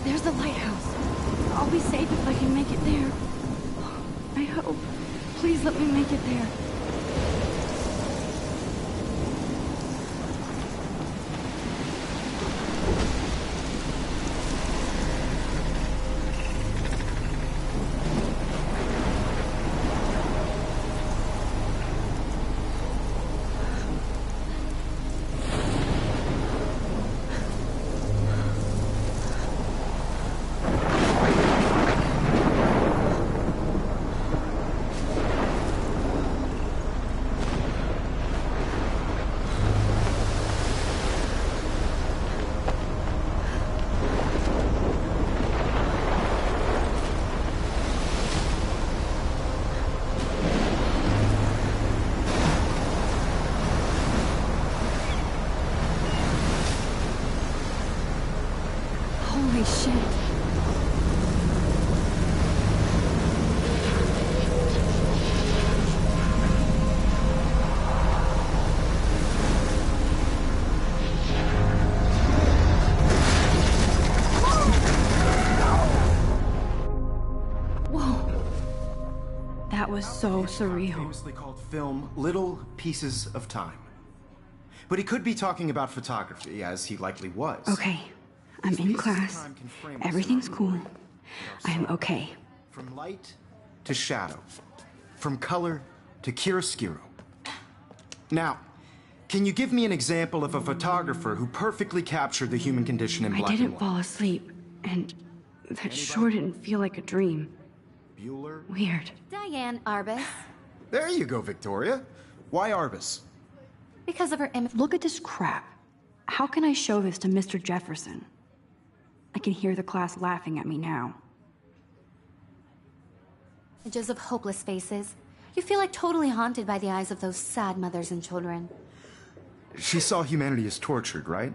There's the lighthouse. I'll be safe if I can make it there. I hope. Please let me make it there. Holy shit. Whoa. That was so surreal. Famously called film Little Pieces of Time. But he could be talking about photography, as he likely was. Okay. I'm in class. Everything's cool. I'm okay. From light to shadow. From color to chiaroscuro. Now, can you give me an example of a photographer who perfectly captured the human condition in black and white? I didn't fall asleep, and that sure didn't feel like a dream. Bueller? Weird. Diane Arbus. There you go, Victoria. Why Arbus? Because of her image. Look at this crap. How can I show this to Mr. Jefferson? I can hear the class laughing at me now. Images of hopeless faces. You feel like totally haunted by the eyes of those sad mothers and children. She saw humanity as tortured, right?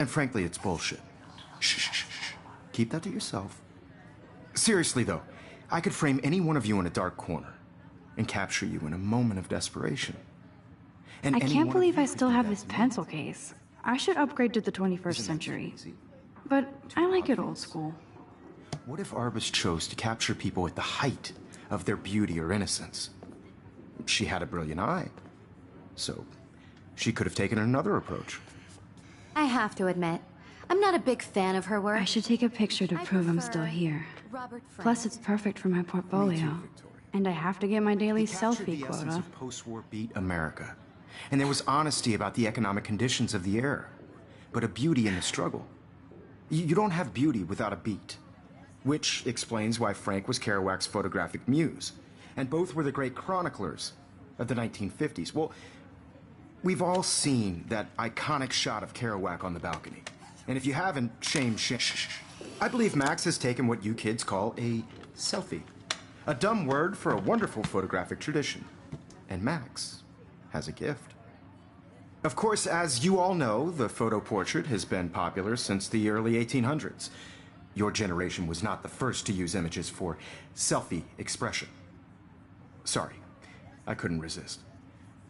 And frankly, it's bullshit. Shh, shh, shh, shh. Keep that to yourself. Seriously, though, I could frame any one of you in a dark corner and capture you in a moment of desperation. And I can't believe I still have this pencil case. I should upgrade to the 21st century. But I like it old school. What if Arbus chose to capture people at the height of their beauty or innocence? She had a brilliant eye, so she could have taken another approach. I have to admit, I'm not a big fan of her work. I should take a picture to I prove I'm prefer still here. Robert Frank. Plus, it's perfect for my portfolio. Victoria. And I have to get my daily He captured selfie the essence quota. of post-war beat America. And there was honesty about the economic conditions of the era, but a beauty in the struggle. You don't have beauty without a beat. Which explains why Frank was Kerouac's photographic muse. And both were the great chroniclers of the 1950s. Well, we've all seen that iconic shot of Kerouac on the balcony. And if you haven't, shame. I believe Max has taken what you kids call a selfie. A dumb word for a wonderful photographic tradition. And Max has a gift. Of course, as you all know, the photo portrait has been popular since the early 1800s. Your generation was not the first to use images for selfie expression. Sorry, I couldn't resist.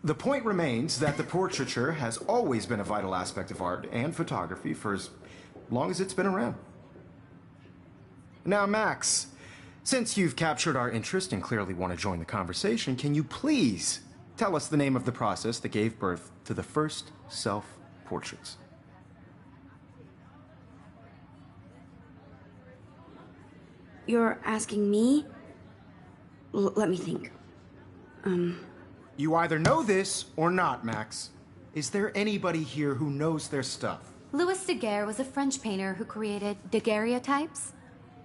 The point remains that the portraiture has always been a vital aspect of art and photography for as long as it's been around. Now, Max, since you've captured our interest and clearly want to join the conversation, can you please tell us the name of the process that gave birth to the first self-portraits? You're asking me? Let me think. You either know this or not, Max. Is there anybody here who knows their stuff? Louis Daguerre was a French painter who created daguerreotypes,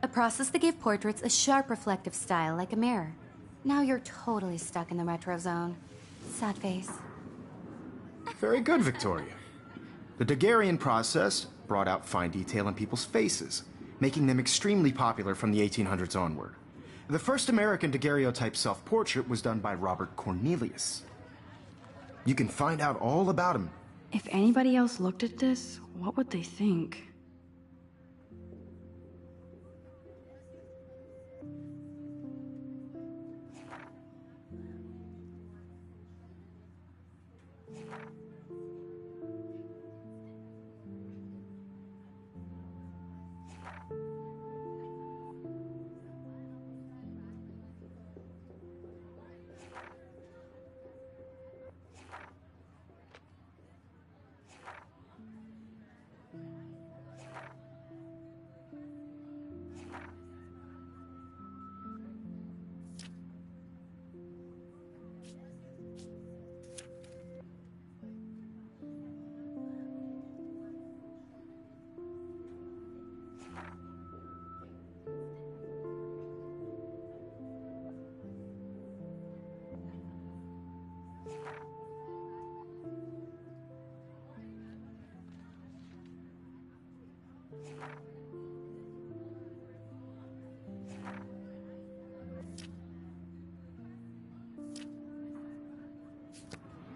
a process that gave portraits a sharp reflective style like a mirror. Now you're totally stuck in the retro zone. Sad face. Very good, Victoria. The Daguerrean process brought out fine detail in people's faces, making them extremely popular from the 1800s onward. The first American daguerreotype self-portrait was done by Robert Cornelius. You can find out all about him. If anybody else looked at this, what would they think?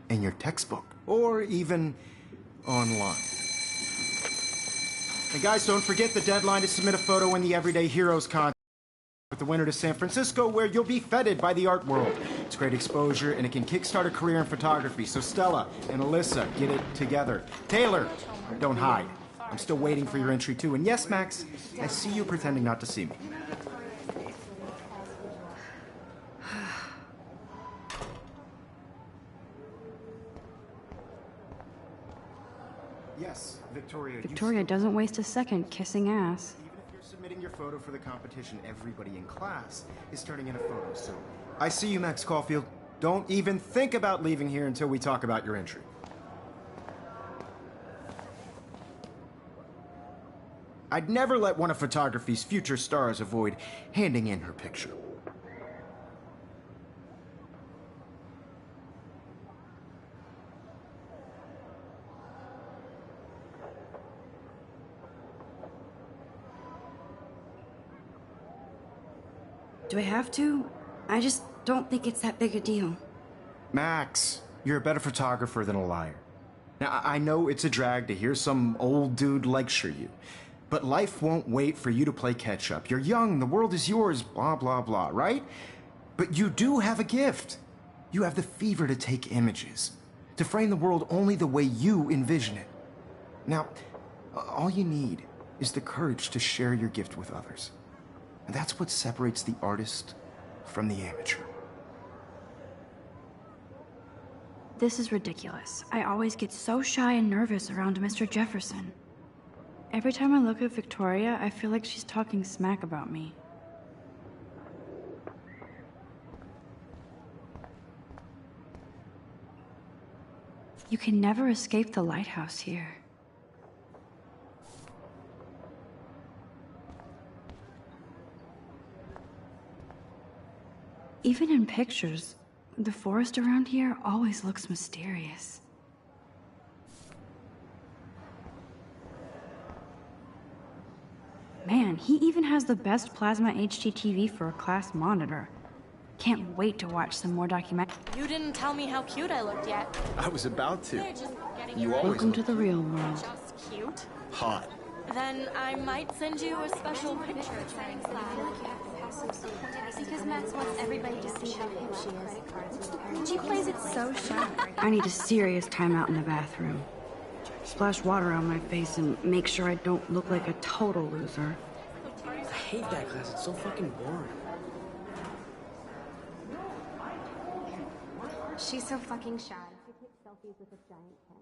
In your textbook, or even online. And guys, don't forget the deadline to submit a photo in the Everyday Heroes contest with the winner to San Francisco, where you'll be feted by the art world. It's great exposure, and it can kickstart a career in photography. So Stella and Alyssa, get it together. Taylor, don't hide. I'm still waiting for your entry, too. And yes, Max, I see you pretending not to see me. Yes, Victoria. Victoria doesn't waste a second kissing ass. Even if you're submitting your photo for the competition, everybody in class is turning in a photo, so... I see you, Max Caulfield. Don't even think about leaving here until we talk about your entry. I'd never let one of photography's future stars avoid handing in her picture. Do I have to? I just don't think it's that big a deal. Max, you're a better photographer than a liar. Now, I know it's a drag to hear some old dude lecture you, but life won't wait for you to play catch-up. You're young, the world is yours, blah, blah, blah, right? But you do have a gift. You have the fever to take images, to frame the world only the way you envision it. Now, all you need is the courage to share your gift with others. And that's what separates the artist from the amateur. This is ridiculous. I always get so shy and nervous around Mr. Jefferson. Every time I look at Victoria, I feel like she's talking smack about me. You can never escape the lighthouse here. Even in pictures, the forest around here always looks mysterious. Man, he even has the best plasma HDTV for a class monitor. Can't wait to watch some more documentaries. You didn't tell me how cute I looked yet. I was about to. They're just getting You you always Welcome look to the real world. just cute. hot. Then I might send you a special picture. Because Max wants everybody to see how hip she is. She plays it so shy. I need a serious timeout in the bathroom. Splash water on my face and make sure I don't look like a total loser. I hate that class. It's so fucking boring. She's so fucking shy. She takes selfies with a giant camera.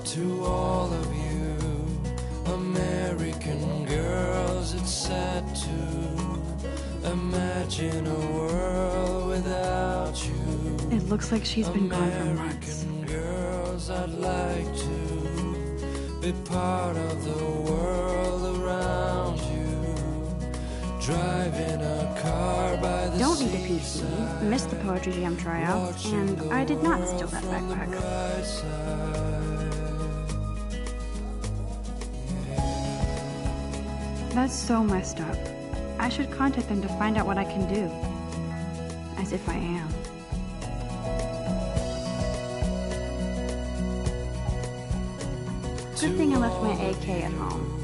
To all of you American girls, it's sad to imagine a world without you. It looks like she's been gone for months. American girls, I'd like to be part of the world around you. Driving a car by the Don't need a PC. Missed the poetry jam tryouts, and I did not steal that backpack. bright side. That's so messed up. I should contact them to find out what I can do. As if I am. Good thing I left my AK at home.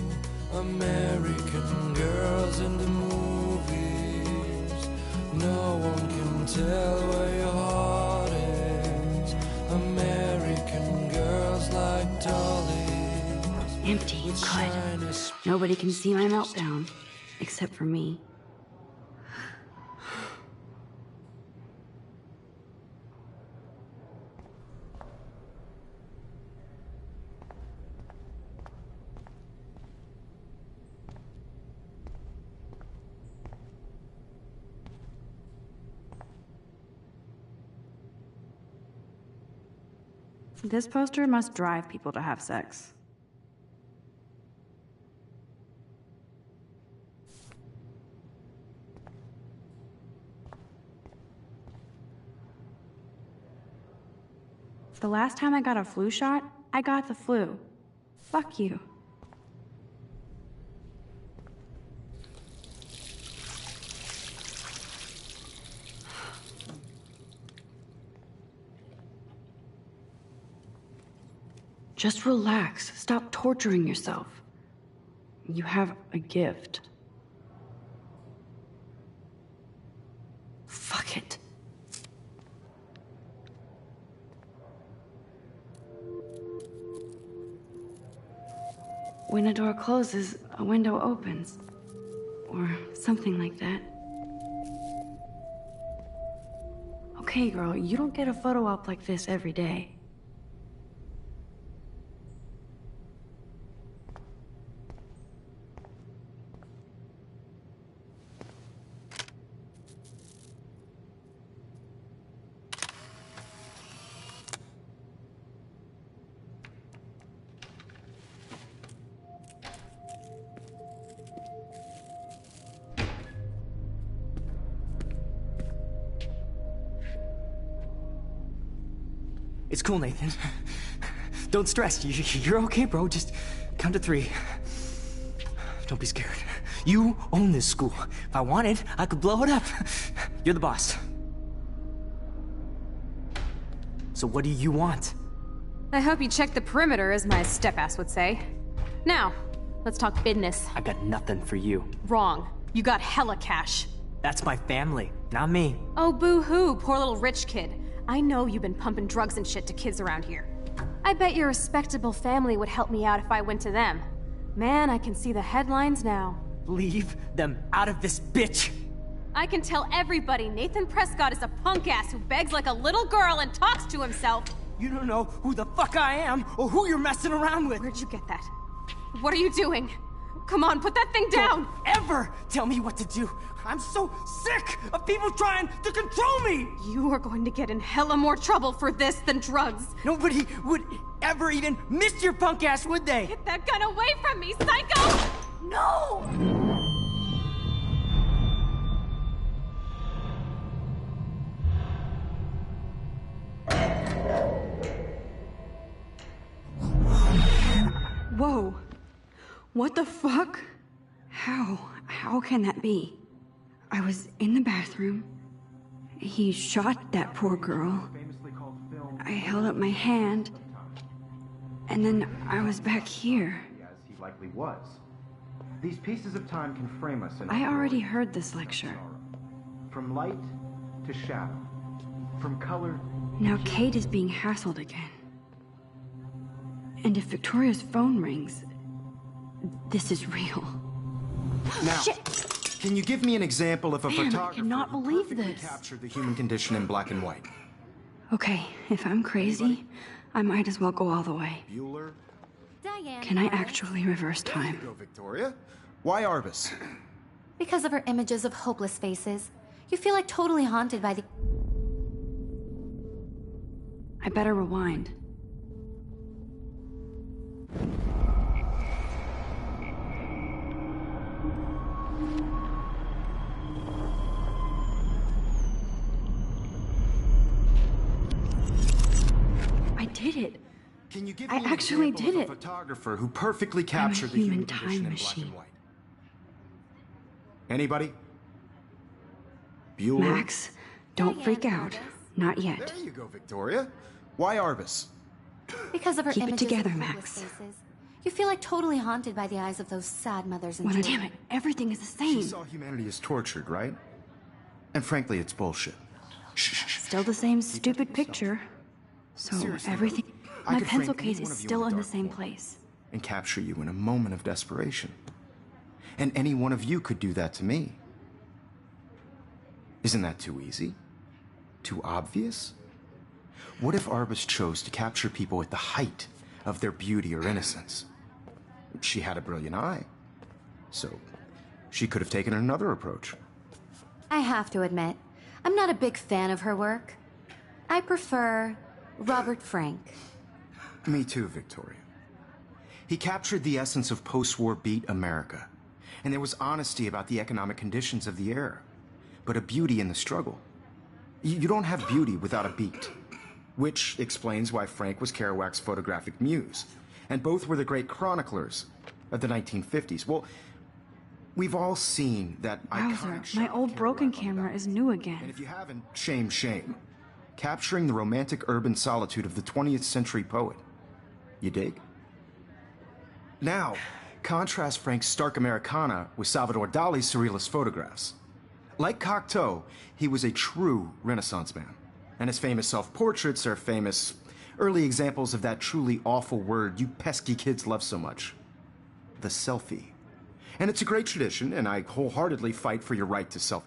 American girls in the movies. No one can tell where your heart is. American girls like dollies. Empty. Good. Nobody can see my meltdown. Except for me. This poster must drive people to have sex. The last time I got a flu shot, I got the flu. Fuck you. Just relax. Stop torturing yourself. You have a gift. Fuck it. When a door closes, a window opens. Or something like that. Okay, girl, you don't get a photo op like this every day. It's cool, Nathan. Don't stress. You're okay, bro. Just count to 3. Don't be scared. You own this school. If I wanted, I could blow it up. You're the boss. So what do you want? I hope you checked the perimeter, as my step-ass would say. Now, let's talk business. I got nothing for you. Wrong. You got hella cash. That's my family, not me. Oh, boo-hoo, poor little rich kid. I know you've been pumping drugs and shit to kids around here. I bet your respectable family would help me out if I went to them. Man, I can see the headlines now. Leave them out of this bitch! I can tell everybody Nathan Prescott is a punk ass who begs like a little girl and talks to himself. You don't know who the fuck I am or who you're messing around with. Where'd you get that? What are you doing? Come on, put that thing down! Don't ever tell me what to do! I'm so sick of people trying to control me! You are going to get in hella more trouble for this than drugs. Nobody would ever even miss your punk ass, would they? Get that gun away from me, psycho! No! Whoa. What the fuck? How can that be? I was in the bathroom. He shot that poor girl. I held up my hand. And then I was back here. As he likely was. These pieces of time can frame us in I already heard this lecture. From light to shadow. From color. Now Kate is being hassled again. And if Victoria's phone rings, this is real. Now, Shit! can you give me an example of a Man, I photographer cannot who believe perfectly this. captured the human condition in black and white? Okay, if I'm crazy, I might as well go all the way. Bueller? Diane. Can I actually reverse time? Go, Victoria. Why Arbus? Because of her images of hopeless faces, you feel like totally haunted by the... I better rewind. I did it. Can you give I me an actually example did of it. a photographer who perfectly captured the human human condition time in black machine. and white? Anybody? Bueller? Max, don't freak out. Not yet. There you go, Victoria. Why Arbus? Because of her Keep it images of together, fruitless Max. faces. You feel like totally haunted by the eyes of those sad mothers and Well, children. damn it. Everything is the She same. saw humanity as tortured, right? And frankly, it's bullshit. Shh. Still the same stupid picture. So Seriously, everything... I My could frame pencil any case one is of you still in a in the dark same hole place. and capture you in a moment of desperation. And any one of you could do that to me. Isn't that too easy? Too obvious? What if Arbus chose to capture people at the height of their beauty or innocence? She had a brilliant eye. So, she could have taken another approach. I have to admit, I'm not a big fan of her work. I prefer Robert Frank. Me too, Victoria. He captured the essence of post-war beat America. And there was honesty about the economic conditions of the era, but a beauty in the struggle. You don't have beauty without a beat. Which explains why Frank was Kerouac's photographic muse. And both were the great chroniclers of the 1950s. Well, we've all seen that iconic Wowzer, shot my of old Kerouac broken on the camera back. is new And again. if you haven't, shame, shame. Capturing the romantic urban solitude of the 20th century poet. You dig? Now, contrast Frank's stark Americana with Salvador Dali's surrealist photographs. Like Cocteau, he was a true Renaissance man. And his famous self-portraits are famous early examples of that truly awful word you pesky kids love so much. The selfie. And it's a great tradition, and I wholeheartedly fight for your right to selfie.